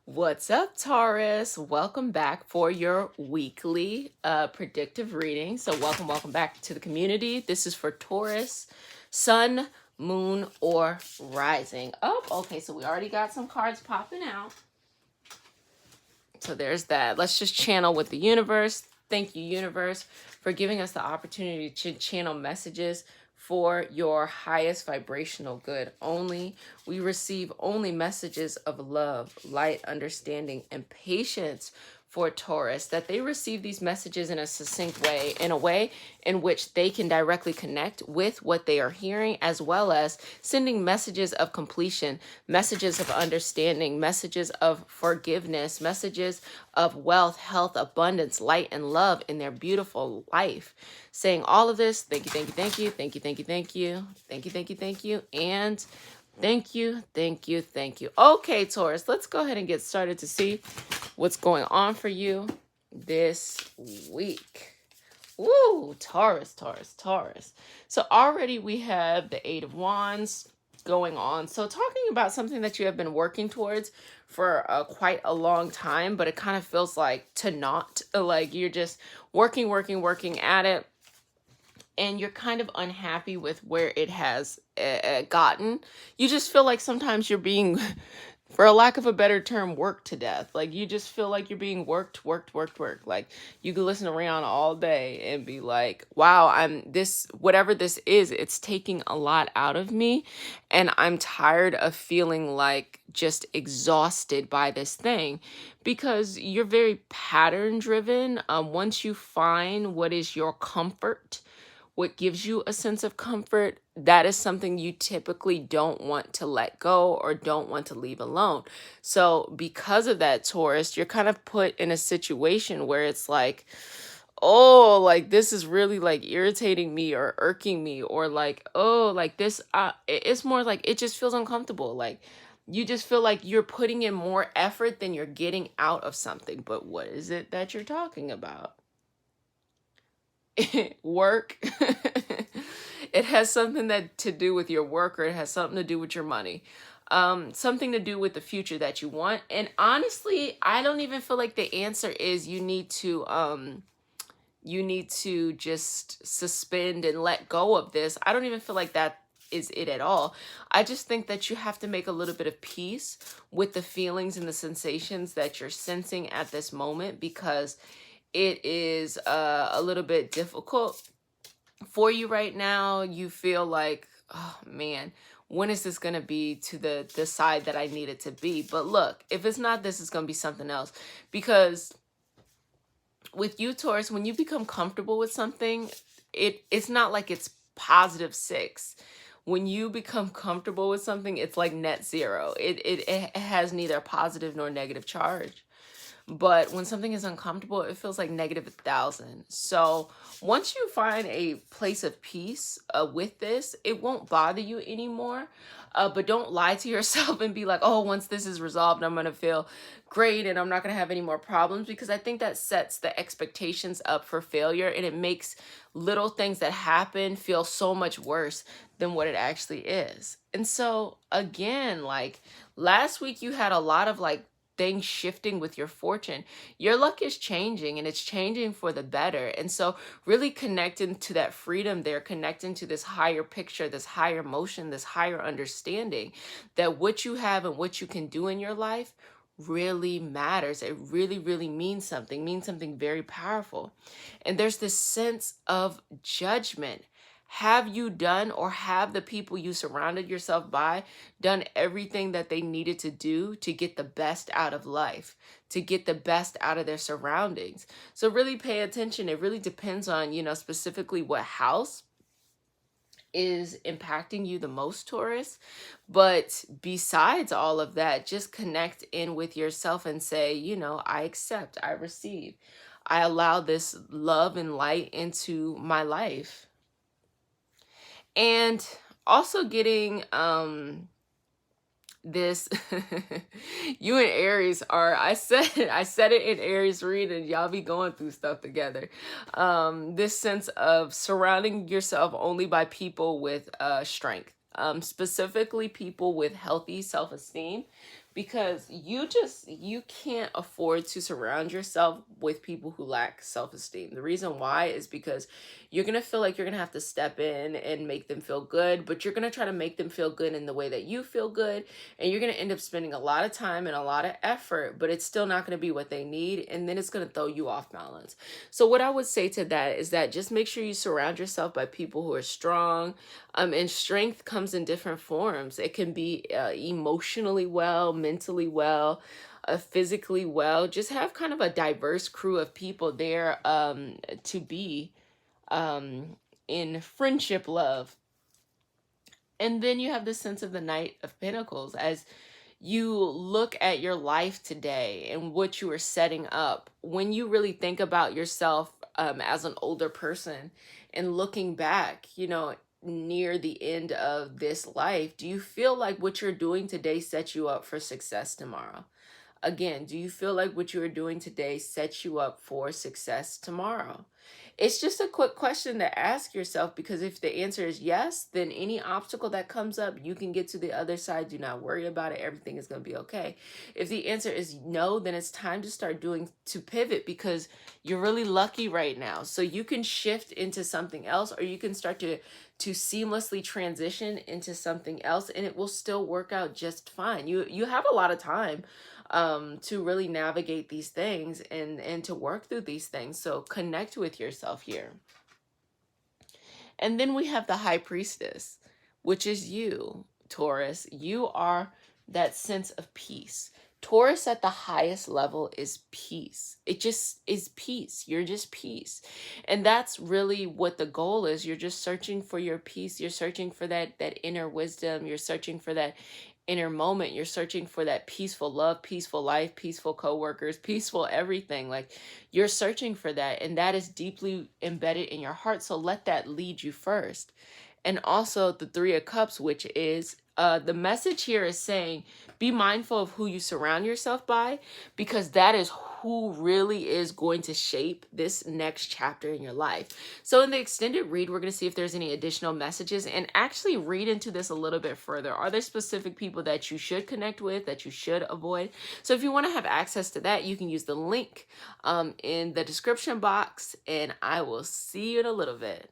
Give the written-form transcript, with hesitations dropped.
What's up, Taurus? Welcome back for your weekly predictive reading. So, welcome back to the community. This is for Taurus, Sun, Moon, or Rising. Oh, okay. So, we already got some cards popping out. So, there's that. Let's just channel with the universe. Thank you, universe, for giving us the opportunity to channel messages for your highest vibrational good only. We receive only messages of love, light, understanding, and patience for Taurus, that they receive these messages in a succinct way, in a way in which they can directly connect with what they are hearing, as well as sending messages of completion, messages of understanding, messages of forgiveness, messages of wealth, health, abundance, light, and love in their beautiful life. Saying all of this, thank you, thank you, thank you, thank you, thank you, thank you, thank you, thank you, thank you, and thank you, thank you, thank you. Okay, Taurus, let's go ahead and get started to see what's going on for you this week. Woo, Taurus, Taurus, Taurus. So already we have the Eight of Wands going on. So talking about something that you have been working towards for quite a long time, but it kind of feels like to not, like you're just working at it, and you're kind of unhappy with where it has gotten. You just feel like sometimes you're being, for a lack of a better term, worked to death. Like you just feel like you're being worked. Like you could listen to Rihanna all day and be like, wow, whatever this is, it's taking a lot out of me. And I'm tired of feeling like just exhausted by this thing, because you're very pattern driven. Once you find what is your comfort, what gives you a sense of comfort, that is something you typically don't want to let go or don't want to leave alone. So because of that, Taurus, you're kind of put in a situation where it's like, oh, like this is really like irritating me or irking me, or like, oh, like this, it's more like it just feels uncomfortable. Like you just feel like you're putting in more effort than you're getting out of something. But what is it that you're talking about? Work. It has something that to do with your work, or it has something to do with your money, something to do with the future that you want. And honestly, I don't even feel like the answer is you need to just suspend and let go of this. I don't even feel like that is it at all. I just think that you have to make a little bit of peace with the feelings and the sensations that you're sensing at this moment, because it is a little bit difficult for you right now. You feel like, oh man, when is this going to be to the side that I need it to be? But look, if it's not this, it's going to be something else. Because with you, Taurus, when you become comfortable with something, it's not like it's +6. When you become comfortable with something, it's like net zero. It has neither a positive nor negative charge. But when something is uncomfortable, it feels like -1,000. So once you find a place of peace with this, it won't bother you anymore. But don't lie to yourself and be like, oh, once this is resolved, I'm going to feel great and I'm not going to have any more problems. Because I think that sets the expectations up for failure, and it makes little things that happen feel so much worse than what it actually is. And so again, like last week, you had a lot of like things shifting with your fortune. Your luck is changing, and it's changing for the better. And so really connecting to that freedom there, connecting to this higher picture, this higher motion, this higher understanding that what you have and what you can do in your life really matters. It really means something very powerful. And there's this sense of judgment. Have you done, or have the people you surrounded yourself by done everything that they needed to do to get the best out of life, to get the best out of their surroundings? So really pay attention. It really depends on, specifically what house is impacting you the most, Taurus. But besides all of that, just connect in with yourself and say, I accept, I receive, I allow this love and light into my life. And also getting this you and Aries are, I said it in Aries reading, y'all be going through stuff together. This sense of surrounding yourself only by people with strength, specifically people with healthy self-esteem, because you can't afford to surround yourself with people who lack self-esteem. The reason why is because you're going to feel like you're going to have to step in and make them feel good, but you're going to try to make them feel good in the way that you feel good, and you're going to end up spending a lot of time and a lot of effort, but it's still not going to be what they need, and then it's going to throw you off balance. So what I would say to that is that just make sure you surround yourself by people who are strong, and strength comes in different forms. It can be emotionally well, mentally well, physically well. Just have kind of a diverse crew of people there, to be in friendship, love. And then you have the sense of the Knight of Pentacles as you look at your life today and what you are setting up. When you really think about yourself as an older person and looking back, near the end of this life, do you feel like what you're doing today sets you up for success tomorrow? Again, do you feel like what you are doing today sets you up for success tomorrow? It's just a quick question to ask yourself, because if the answer is yes, then any obstacle that comes up, you can get to the other side. Do not worry about it. Everything is going to be okay. If the answer is no, then it's time to start to pivot, because you're really lucky right now. So you can shift into something else, or you can start to seamlessly transition into something else, and it will still work out just fine. You have a lot of time to really navigate these things and to work through these things. So connect with yourself here. And then we have the High Priestess, which is you, Taurus. You are that sense of peace. Taurus at the highest level is peace. It just is peace. You're just peace. And that's really what the goal is. You're just searching for your peace. You're searching for that inner wisdom. You're searching for that inner moment. You're searching for that peaceful love, peaceful life, peaceful coworkers, peaceful everything. Like, you're searching for that, and that is deeply embedded in your heart. So let that lead you first. And also the Three of Cups, which is the message here is saying, be mindful of who you surround yourself by, because that is who really is going to shape this next chapter in your life. So in the extended read, we're going to see if there's any additional messages and actually read into this a little bit further. Are there specific people that you should connect with, that you should avoid? So if you want to have access to that, you can use the link in the description box, and I will see you in a little bit.